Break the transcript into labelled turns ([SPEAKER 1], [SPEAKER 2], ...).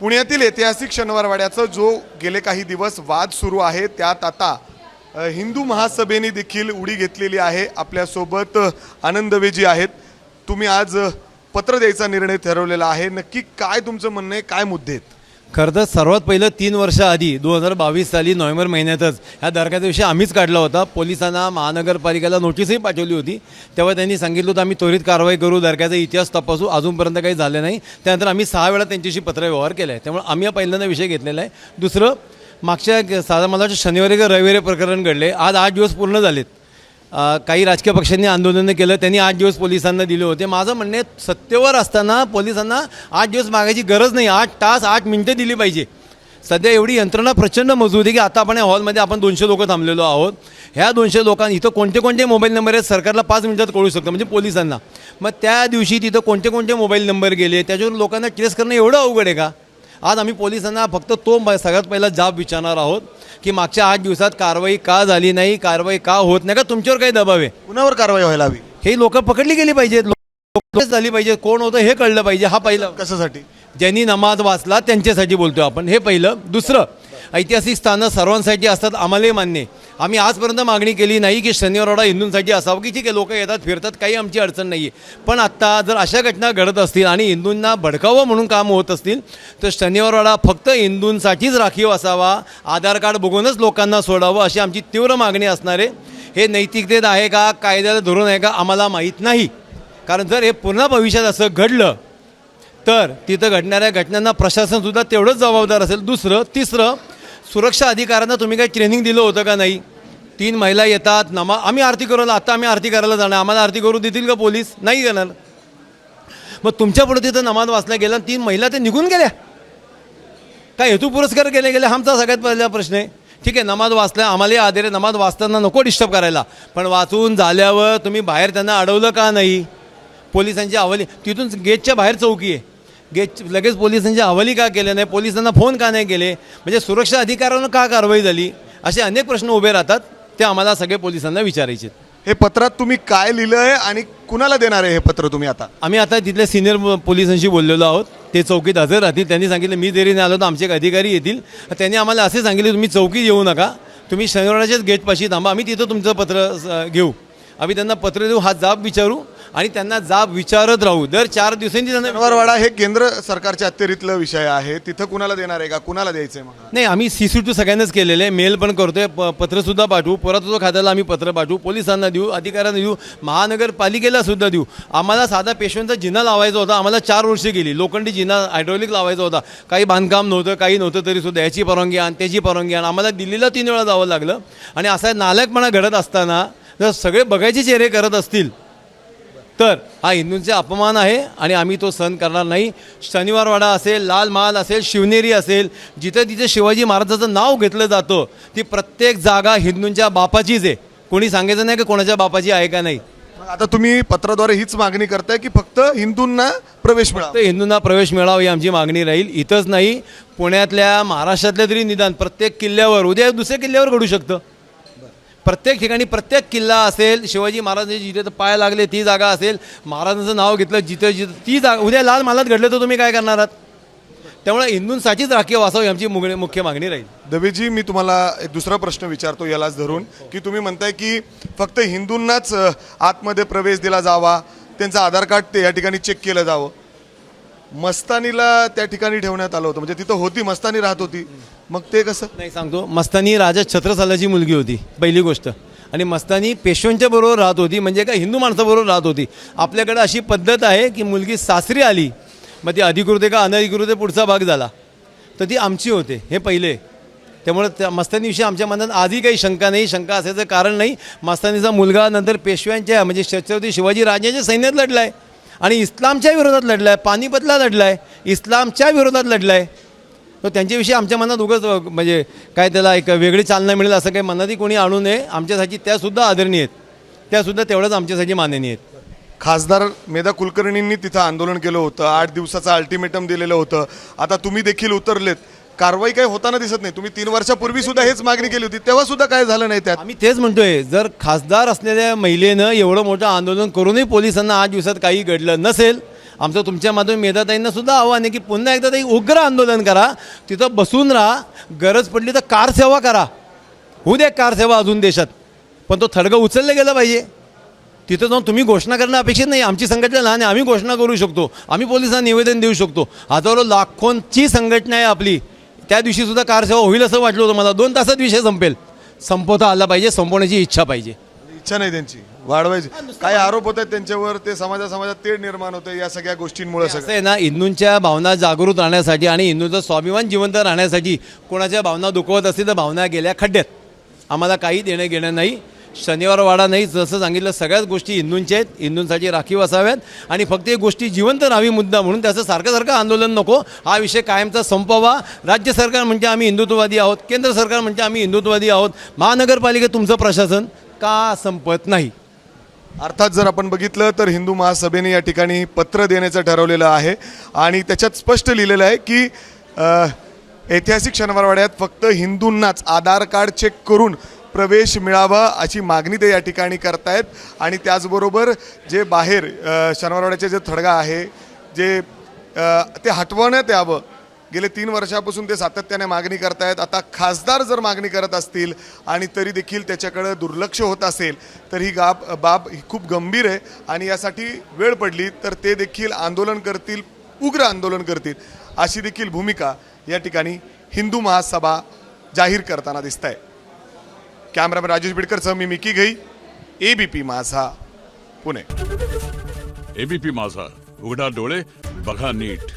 [SPEAKER 1] पुण्यातील ऐतिहासिक शनिवारवाड्याचा जो गेले काही दिवस वाद सुरू आहे त्यात आता हिंदू महासभेने देखील उडी घेतलेली आहे। आपल्यासोबत आनंदवेजी आहेत। तुम्ही आज पत्र द्यायचा निर्णय ठरवलेला आहे, नक्की काय तुमचं म्हणणं आहे, काय मुद्दे आहेत?
[SPEAKER 2] खरं तर सर्वात पहिलं 3 वर्ष आधी 2022 साली नोव्हेंबर महिन्यातच ह्या दरगाचा विषय आम्हीच काढला होता। पोलिसांना महानगरपालिकेला नोटीसही पाठवली होती। तेव्हा त्यांनी सांगितलं होतं आम्ही त्वरित कारवाई करू, दरगाचा इतिहास तपासू। अजूनपर्यंत काही झाले नाही। त्यानंतर आम्ही 6 वेळा त्यांच्याशी पत्रव्यवहार केला आहे। त्यामुळे आम्ही पहिल्यांदा विषय घेतलेला आहे। दुसरं, मागच्या साधारण मला शनिवारी का रविवारी प्रकरण घडले। आज 8 दिवस पूर्ण झालेत। काही राजकीय पक्षांनी आंदोलन केलं, त्यांनी 8 दिवस पोलिसांना दिले होते। माझं म्हणणे सत्तेवर असताना पोलिसांना 8 दिवस मागायची गरज नाही, 8 तास 8 मिनिटं दिली पाहिजे। सध्या एवढी यंत्रणा प्रचंड मजबूत आहे की आता आपण या हॉलमध्ये आपण 200 लोक थांबलेलो आहोत। ह्या 200 लोकांना इथं कोणते कोणते मोबाईल नंबर आहेत सरकारला 5 मिनिटात कळू शकतं, म्हणजे पोलिसांना। मग त्या दिवशी तिथं कोणते कोणते मोबाईल नंबर गेले त्याच्यावर लोकांना ट्रेस करणं एवढं अवघड आहे का? आज आम्ही पोलिसांना फक्त तो सगळ्यात पहिला जाब विचारणार आहोत की मागच्या 8 दिवसात कारवाई का झाली नाही, कारवाई का होत नाही, का तुमच्यावर काही दबाव आहे?
[SPEAKER 1] कुणावर कारवाई व्हायला हवी?
[SPEAKER 2] हे लोक पकडली गेली पाहिजेत, लोक झाली पाहिजे, कोण होतं हे कळलं पाहिजे। हा पहिलं।
[SPEAKER 1] कशासाठी?
[SPEAKER 2] ज्यांनी नमाज वाचला त्यांच्यासाठी बोलतोय आपण, हे पहिलं। दुसरं, ऐतिहासिक स्थानं सर्वांसाठी असतात, आम्हालाही मान्य आहे। आम्ही आजपर्यंत मागणी केली नाही की शनिवारवाडा हिंदूंसाठी असावं, की ठीक आहे लोक येतात फिरतात, काही आमची अडचण नाही आहे। पण आत्ता जर अशा घटना घडत असतील आणि हिंदूंना भडकावं म्हणून काम होत असतील तर शनिवारवाडा फक्त हिंदूंसाठीच राखीव असावा, आधार कार्ड बघूनच लोकांना सोडावं, अशी आमची तीव्र मागणी असणार आहे। हे नैतिकतेत आहे का, कायद्याला धरून आहे का, आम्हाला माहीत नाही। कारण जर हे पुन्हा भविष्यात असं घडलं तर तिथं घडणाऱ्या घटनांना प्रशासनसुद्धा तेवढंच जबाबदार असेल। दुसरं, तिसरं, सुरक्षा अधिकाऱ्यांना तुम्ही काही ट्रेनिंग दिलं होतं का नाही? 3 महिला येतात, आम्ही आरती करायला, आता आम्ही आरती करायला जाणार, आम्हाला आरती करू देतील का पोलीस? नाही करणार। मग तुमच्या पुढे तिथं नमाज वाचल्या गेला, 3 महिला ते निघून गेल्या, काय हेतू पुरस्कार केले गेले? आमचा सगळ्यात पहिला प्रश्न आहे। ठीक आहे, नमाज वाचल्या, आम्हालाही आदर आहे, नमाज वाचताना नको डिस्टर्ब करायला, पण वाचून झाल्यावर तुम्ही बाहेर त्यांना अडवलं का नाही? पोलिसांची हवाली, तिथून गेटच्या बाहेर चौकी आहे, गेट लगेच पोलिसांची हवाली का केलं नाही? पोलिसांना फोन का नाही केले? म्हणजे सुरक्षा अधिकाऱ्यांना का कारवाई झाली? असे अनेक प्रश्न उभे राहतात, ते आम्हाला सगळे पोलिसांना विचारायचे।
[SPEAKER 1] हे पत्रात तुम्ही काय लिहिलं आहे आणि कुणाला देणार आहे हे पत्र तुम्ही?
[SPEAKER 2] आम्ही आता तिथल्या सिनियर पोलिसांशी बोललेलो आहोत, ते चौकीत हजर राहतील। त्यांनी सांगितलं मी जरी नाही आलो तर आमचे एक अधिकारी येतील। त्यांनी आम्हाला असे सांगितले तुम्ही चौकीत येऊ नका, तुम्ही शनिवारच्याच गेटपाशी थांबा, आम्ही तिथं तुमचं पत्र घेऊ। आम्ही त्यांना पत्र देऊ, हा जाब विचारू आणि त्यांना जाब विचारत राहू। दर 4 दिवसांनी त्यांना
[SPEAKER 1] शनिवारवाडा हे केंद्र सरकारच्या अखत्यारीतला विषय आहे, तिथं कुणाला देणार आहे का, कुणाला द्यायचं आहे?
[SPEAKER 2] नाही, आम्ही CC2 सगळ्यांनाच केलेलं आहे, मेल पण करतोय, पत्रसुद्धा पाठवू, पुरातत्व खात्याला आम्ही पत्र पाठवू, पोलिसांना देऊ, अधिकाऱ्यांना देऊ, महानगरपालिकेला सुद्धा देऊ। आम्हाला साधा पेशव्यांचा जिना लावायचा होता, आम्हाला 4 वर्ष गेली, लोखंडी जिना हायड्रोलिक लावायचा होता, काही बांधकाम नव्हतं, काही नव्हतं, तरीसुद्धा याची परवानगी आण, त्याची परवानगी आण, आम्हाला दिल्लीला 3 वेळा जावं लागलं। आणि असा नालायकपणा घडत असताना जर सगळे बघायचे चेहरे करत असतील तर हा हिंदूंचा अपमान आहे आणि आम्ही तो सहन करणार नाही। शनिवारवाडा असेल, लाल महाल असेल, शिवनेरी असेल, जिथे जिथे शिवाजी महाराजांचं नाव घेतलं जातं ती प्रत्येक जागा हिंदूंच्या बापाचीच आहे। कोणी सांगायचं नाही की कोणाच्या बापाची आहे का नाही।
[SPEAKER 1] आता तुम्ही पत्राद्वारे हीच मागणी करताय की फक्त हिंदूंना प्रवेश मिळावा?
[SPEAKER 2] फक्त हिंदूंना प्रवेश मिळावा ही आमची मागणी राहील। इथंच नाही, पुण्यातल्या, महाराष्ट्रातल्या तरी निदान प्रत्येक किल्ल्यावर, उद्या दुसऱ्या किल्ल्यावर घडू शकतं। प्रत्येक ठिकाणी प्रत्येक किल्ला असेल, शिवाजी महाराजांचे जिथे पाय लागले ती जागा असेल, महाराजांचं नाव घेतलं जिथे जिथे ती जागा, उद्या लाल महालात घडलं तर तुम्ही काय करणार आहात? त्यामुळे हिंदूंसाठीच राखीव असावं ही आमची मुख्य मागणी राहील।
[SPEAKER 1] दवेजी, मी तुम्हाला एक दुसरा प्रश्न विचारतो यालाच धरून की तुम्ही म्हणताय की फक्त हिंदूंनाच आतमध्ये प्रवेश दिला जावा, त्यांचं आधार कार्ड ते या ठिकाणी चेक केलं जावं। मस्तानीला त्या ठिकाणी ठेवण्यात आलं होतं, म्हणजे तिथं होती, मस्तानी राहत होती, मग ते कसं?
[SPEAKER 2] नाही, सांगतो, मस्तानी राजा छत्रसालाची मुलगी होती पहिली गोष्ट, आणि मस्तानी पेशव्यांच्या बरोबर राहत होती, म्हणजे का हिंदू माणसाबरोबर राहत होती। आपल्याकडे अशी पद्धत आहे की मुलगी सासरी आली, मग ती अधिकृत आहे का अनधिकृत आहे पुढचा भाग झाला तर ती आमची होते, हे पहिले। त्यामुळे त्या मस्तानीविषयी आमच्या मनात आजही काही शंका नाही, शंका असायचं कारण नाही। मस्तानीचा मुलगा नंतर पेशव्यांच्या म्हणजे छत्रपती शिवाजी राजांच्या सैन्यात लढला आहे आणि इस्लामच्या विरोधात लढला आहे, पानिपतला लढला आहे, इस्लामच्या विरोधात लढला आहे। तर त्यांच्याविषयी आमच्या मनात उगाच म्हणजे काय त्याला एक वेगळी चालना मिळेल असं काही मनातही कोणी आणू नये। आमच्यासाठी त्यासुद्धा आदरणीय आहेत, त्यासुद्धा तेवढंच आमच्यासाठी माननीय आहेत।
[SPEAKER 1] खासदार मेधा कुलकर्णींनी तिथं आंदोलन केलं होतं, 8 दिवसाचं अल्टिमेटम दिलेलं होतं, आता तुम्ही देखील उतरलेत, कारवाई काही होताना दिसत नाही। तुम्ही 3 वर्षापूर्वी सुद्धा हेच मागणी केली होती, तेव्हा सुद्धा काय झालं नाही त्यात?
[SPEAKER 2] आम्ही तेच म्हणतोय, जर खासदार असलेल्या महिलेनं एवढं मोठं आंदोलन करूनही पोलिसांना 8 दिवसात काही घडलं नसेल आमचं तुमच्या माध्यमातून मेधाताईंना सुद्धा आव्हान आहे की पुन्हा एकदा ते उग्र आंदोलन करा, तिथं बसून राहा, गरज पडली तर कार सेवा करा, होऊ द्या कार सेवा अजून देशात, पण तो थडगं उचललं गेलं पाहिजे. तिथं जाऊन तुम्ही घोषणा करणं अपेक्षित नाही. आमची संघटना लहान आहे, आम्ही घोषणा करू शकतो, आम्ही पोलिसांना निवेदन देऊ शकतो. हजारो लाखोंची संघटना आहे आपली. त्या दिवशी सुद्धा कार सेवा होईल असं वाटलं होतं मला. 2 तासात विषय संपेल. संपवता आला पाहिजे, संपवण्याची इच्छा पाहिजे.
[SPEAKER 1] इच्छा नाही त्यांची वाढवायची. काही आरोप होत आहेत त्यांच्यावर, ते समाजात तेढ निर्माण होते या सगळ्या गोष्टींमुळे.
[SPEAKER 2] असं आहे ना, हिंदूंच्या भावना जागृत राहण्यासाठी आणि हिंदूंचा स्वाभिमान जिवंत राहण्यासाठी कोणाच्या भावना दुखवत असतील तर भावना गेल्या खड्ड्यात. आम्हाला काही देणं घेणं नाही. शनिवार वाडा नाही, जसं सांगितलं सगळ्याच गोष्टी हिंदूंच्या आहेत, हिंदूंसाठी राखीव असाव्यात आणि फक्त एक गोष्टी जिवंत राहावी मुद्दा म्हणून. त्याचं सारखं आंदोलन नको. हा विषय कायमचा संपवा. राज्य सरकार म्हणजे आम्ही हिंदुत्ववादी आहोत, केंद्र सरकार म्हणजे आम्ही हिंदुत्ववादी आहोत, महानगरपालिकेत तुमचं प्रशासन का संपत नाही.
[SPEAKER 1] अर्थात जर आपण बघितलं तर हिंदू महासभेने या ठिकाणी पत्र देण्याचं ठरवलेलं आहे आणि त्याच्यात स्पष्ट लिहिलेलं आहे की ऐतिहासिक शनिवारवाड्यात फक्त हिंदूंनाच आधार कार्ड चेक करून प्रवेश मिळावा अशी मागणी ते या ठिकाणी करतायत. आणि त्याचबरोबर जे बाहेर शनिवारवाड्याचे जे थडगा आहे जे ते हटवण्यात यावं, गेले 3 वर्षापासून ते सातत्याने मागणी करतायत. आता खासदार जर मागणी करत असतील आणि तरी देखील त्याच्याकडे दुर्लक्ष होत असेल तर ही बाब ही खूप गंभीर आहे आणि यासाठी वेळ पडली तर ते देखील आंदोलन करतील, उग्र आंदोलन करतील अशी देखील भूमिका या ठिकाणी हिंदू महासभा जाहीर करताना दिसत आहे. कॅमेरामॅन राजेश बिडकरसह मी मिकी घई, ABP माझा, पुणे.
[SPEAKER 3] ABP माझा, उघडा डोळे बघा नीट.